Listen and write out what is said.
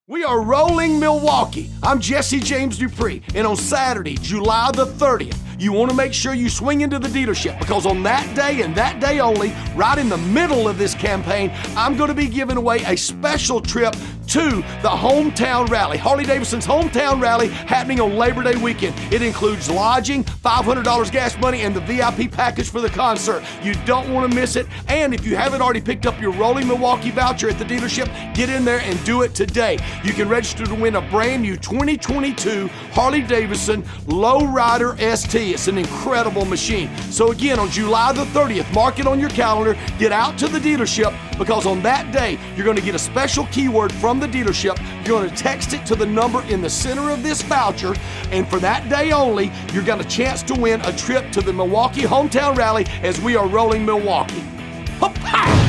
We are rolling Milwaukee. I'm Jesse James Dupree, and on Saturday, July the 30th, you want to make sure you swing into the dealership because on that day and that day only, right in the middle of this campaign, I'm going to be giving away a special trip to the hometown rally, Harley-Davidson's hometown rally happening on Labor Day weekend. It includes lodging, $500 gas money, and the VIP package for the concert. You don't want to miss it. And if you haven't already picked up your Rolling Milwaukee voucher at the dealership, get in there and do it today. You can register to win a brand new 2022 Harley-Davidson Lowrider ST. It's an incredible machine. So again, on July the 30th, mark it on your calendar, get out to the dealership because on that day, you're going to get a special keyword from the dealership. You're going to text it to the number in the center of this voucher, and for that day only, you're got a chance to win a trip to the Milwaukee hometown rally as we are rolling Milwaukee. Hop-ha!